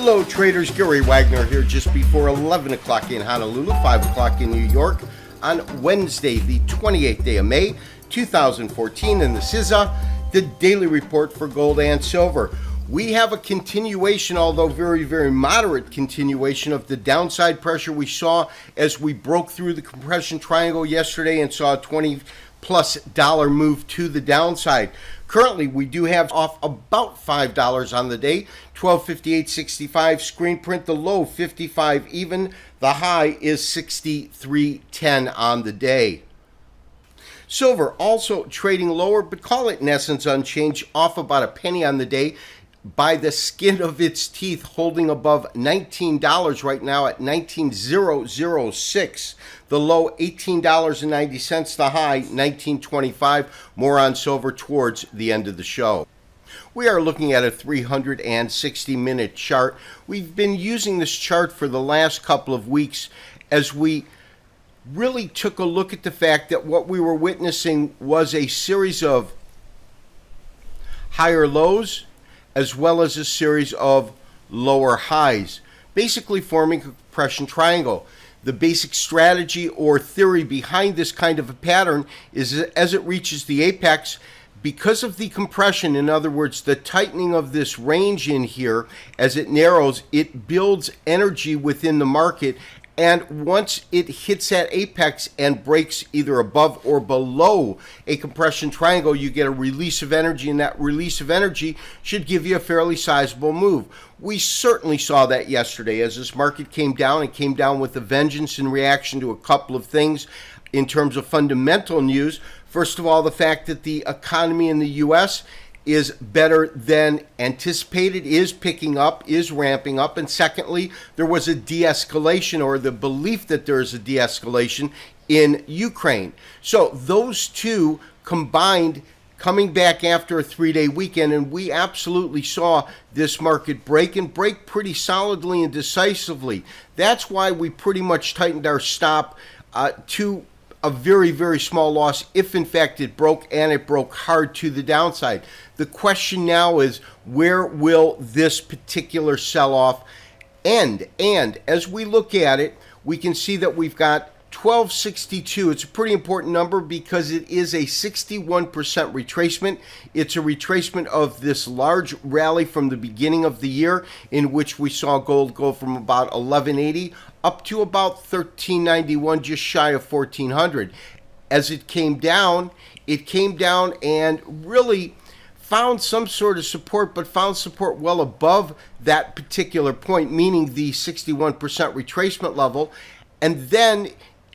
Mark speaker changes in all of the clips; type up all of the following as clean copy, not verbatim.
Speaker 1: Hello traders, Gary Wagner here just before 11 o'clock in Honolulu, 5 o'clock in New York on Wednesday, the 28th day of May, 2014, and this is the daily report for gold and silver. We have a continuation, although very, very moderate continuation of the downside pressure we saw as we broke through the compression triangle yesterday and saw a $20+ move to the downside. Currently, we do have off about $5 on the day, 1258.65 screen print, the low 55 even, the high is 63.10 on the day. Silver also trading lower, but call it in essence unchanged, off about a penny on the day by the skin of its teeth, holding above $19 right now at $19.006. The low $18.90, the high $19.25. More on silver towards the end of the show. We are looking at a 360-minute chart. We've been using this chart for the last couple of weeks as we really took a look at the fact that what we were witnessing was a series of higher lows as well as a series of lower highs, basically forming a compression triangle. The basic strategy or theory behind this kind of a pattern is as it reaches the apex, because of the compression, in other words, the tightening of this range in here, as it narrows, it builds energy within the market. And once it hits that apex and breaks either above or below a compression triangle, you get a release of energy, and that release of energy should give you a fairly sizable move. We certainly saw that yesterday as this market came down and came down with a vengeance in reaction to a couple of things in terms of fundamental news. First of all, the fact that the economy in the U.S. is better than anticipated, is picking up, is ramping up. And secondly, there was a de-escalation, or the belief that there is a de-escalation in Ukraine. So those two combined, coming back after a 3-day weekend, and we absolutely saw this market break and break pretty solidly and decisively. That's why we pretty much tightened our stop to a very, very small loss if in fact it broke, and it broke hard to the downside. The question now is, where will this particular sell-off end? And as we look at it, we can see that we've got 1262. It's a pretty important number because it is a 61% retracement. It's a retracement of this large rally from the beginning of the year, in which we saw gold go from about 1180 up to about 1391, just shy of 1400. As it came down and really found some sort of support, but found support well above that particular point, meaning the 61% retracement level. And then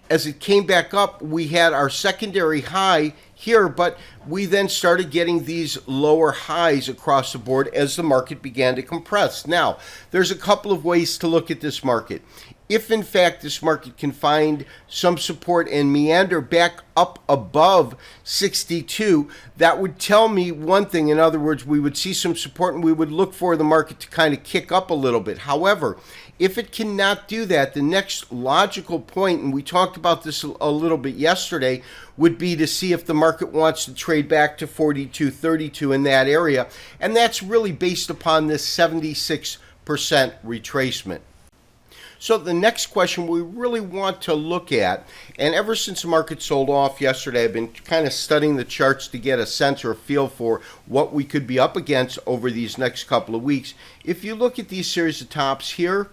Speaker 1: as it came back up, we had our secondary high here, but we then started getting these lower highs across the board as the market began to compress. Now, there's a couple of ways to look at this market. If in fact this market can find some support and meander back up above 62, that would tell me one thing. In other words, we would see some support and we would look for the market to kind of kick up a little bit. However, if it cannot do that, the next logical point, and we talked about this a little bit yesterday, would be to see if the market wants to trade back to 42.32 in that area. And that's really based upon this 76% retracement. So the next question we really want to look at, and ever since the market sold off yesterday, I've been kind of studying the charts to get a sense or a feel for what we could be up against over these next couple of weeks. If you look at these series of tops here,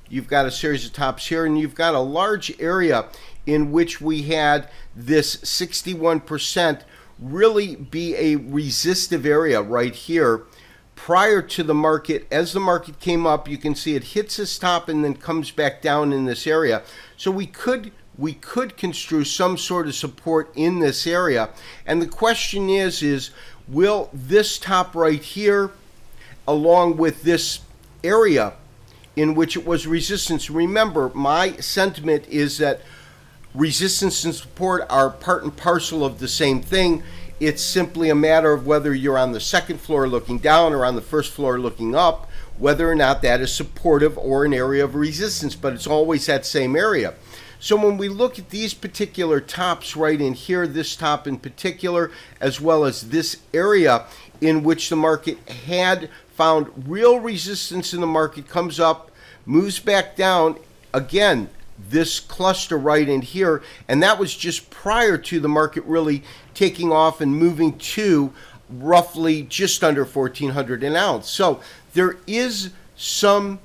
Speaker 1: you've got a series of tops here, and you've got a large area in which we had this 61% really be a resistive area right here. Prior to the market, as the market came up, you can see it hits this top and then comes back down in this area. So we could construe some sort of support in this area. And the question is will this top right here, along with this area in which it was resistance, remember, my sentiment is that resistance and support are part and parcel of the same thing. It's simply a matter of whether you're on the second floor looking down or on the first floor looking up, whether or not that is supportive or an area of resistance, but it's always that same area. So when we look at these particular tops right in here, this top in particular, as well as this area in which the market had found real resistance in the market, comes up, moves back down, again, this cluster right in here, and that was just prior to the market really taking off and moving to roughly just under 1400 an ounce. So there is some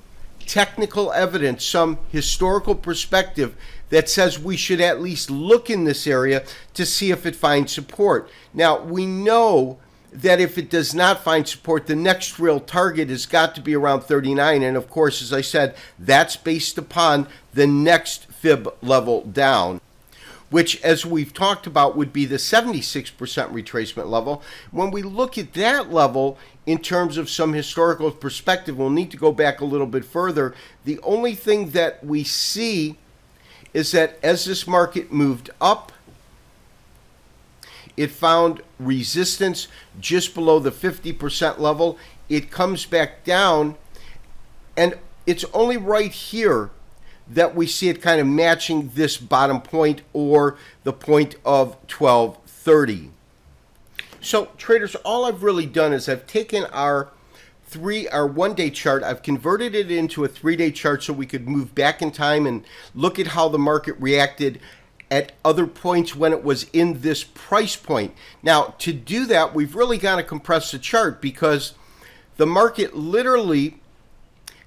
Speaker 1: technical evidence, some historical perspective that says we should at least look in this area to see if it finds support. Now, we know that if it does not find support, the next real target has got to be around 39. And of course, as I said, that's based upon the next fib level down, which, as we've talked about, would be the 76% retracement level. When we look at that level in terms of some historical perspective, we'll need to go back a little bit further. The only thing that we see is that as this market moved up, it found resistance just below the 50% level. It comes back down, and it's only right here that we see it kind of matching this bottom point, or the point of 1230. So traders, all I've really done is I've taken our 1-day chart, I've converted it into a 3-day chart so we could move back in time and look at how the market reacted at other points when it was in this price point. Now, to do that, we've really got to compress the chart, because the market literally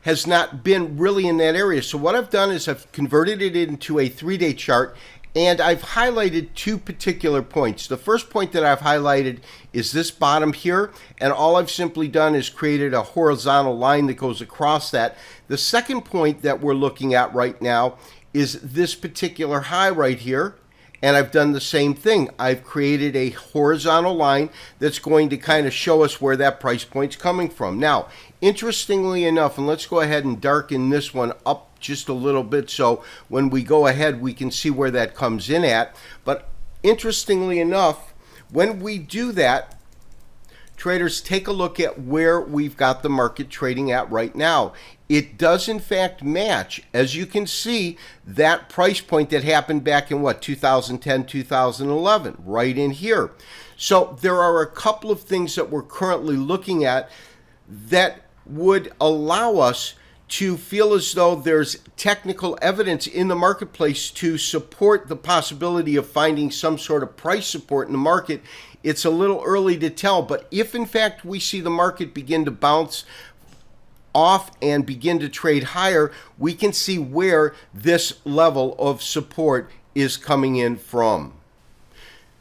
Speaker 1: has not been really in that area. So what I've done is I've converted it into a 3-day chart, and I've highlighted two particular points. The first point that I've highlighted is this bottom here, and all I've simply done is created a horizontal line that goes across that. The second point that we're looking at right now is this particular high right here, and I've done the same thing. I've created a horizontal line that's going to kind of show us where that price point's coming from. Now, interestingly enough, and let's go ahead and darken this one up just a little bit so when we go ahead we can see where that comes in at. But interestingly enough, when we do that, traders, take a look at where we've got the market trading at right now. It does in fact match, as you can see, that price point that happened back in 2010, 2011, right in here. So there are a couple of things that we're currently looking at that would allow us to feel as though there's technical evidence in the marketplace to support the possibility of finding some sort of price support in the market. It's a little early to tell, but if in fact we see the market begin to bounce off and begin to trade higher, we can see where this level of support is coming in from.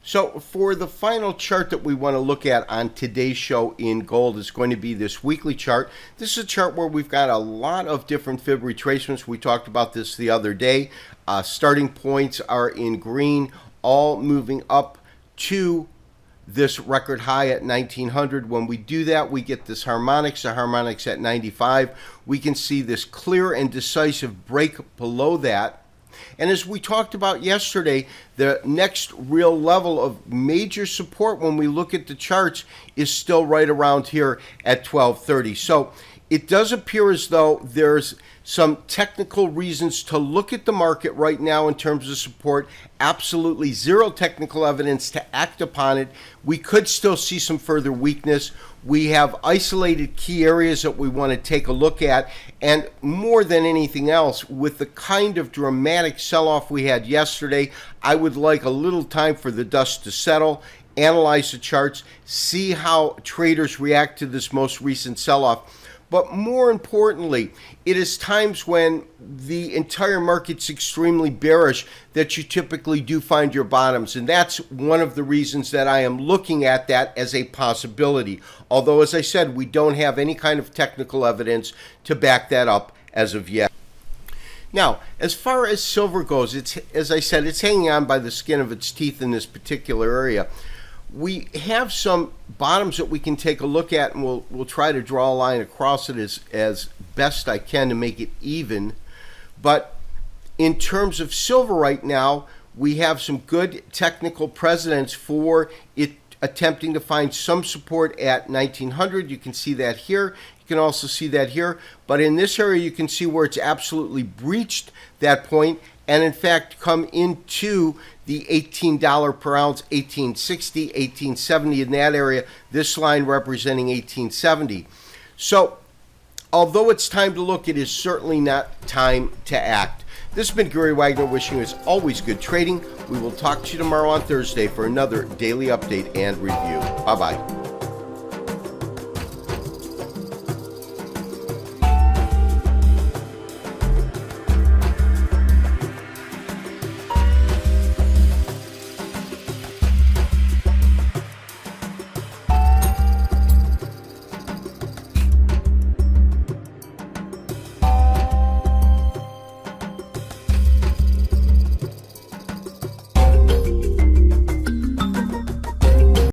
Speaker 1: So for the final chart that we want to look at on today's show in gold is going to be this weekly chart. This is a chart where we've got a lot of different fib retracements. We talked about this the other day. Starting points are in green, all moving up to this record high at 1900. When we do that, we get this harmonics, the harmonics at 95. We can see this clear and decisive break below that. And as we talked about yesterday, the next real level of major support when we look at the charts is still right around here at 1230. So it does appear as though there's some technical reasons to look at the market right now in terms of support. Absolutely zero technical evidence to act upon it. We could still see some further weakness. We have isolated key areas that we want to take a look at, and more than anything else, with the kind of dramatic sell-off we had yesterday, I would like a little time for the dust to settle, analyze the charts, see how traders react to this most recent sell-off. But more importantly, it is times when the entire market's extremely bearish that you typically do find your bottoms. And that's one of the reasons that I am looking at that as a possibility. Although, as I said, we don't have any kind of technical evidence to back that up as of yet. Now, as far as silver goes, it's, as I said, it's hanging on by the skin of its teeth in this particular area. We have some bottoms that we can take a look at, and we'll try to draw a line across it as best I can to make it even. But in terms of silver right now, we have some good technical precedents for it attempting to find some support at 1900. You can see that here. You can also see that here. But in this area, you can see where it's absolutely breached that point and in fact come into the $18 per ounce, 1860, 1870 in that area, this line representing 1870. So although it's time to look, it is certainly not time to act. This has been Gary Wagner wishing you as always good trading. We will talk to you tomorrow on Thursday for another daily update and review. Bye-bye.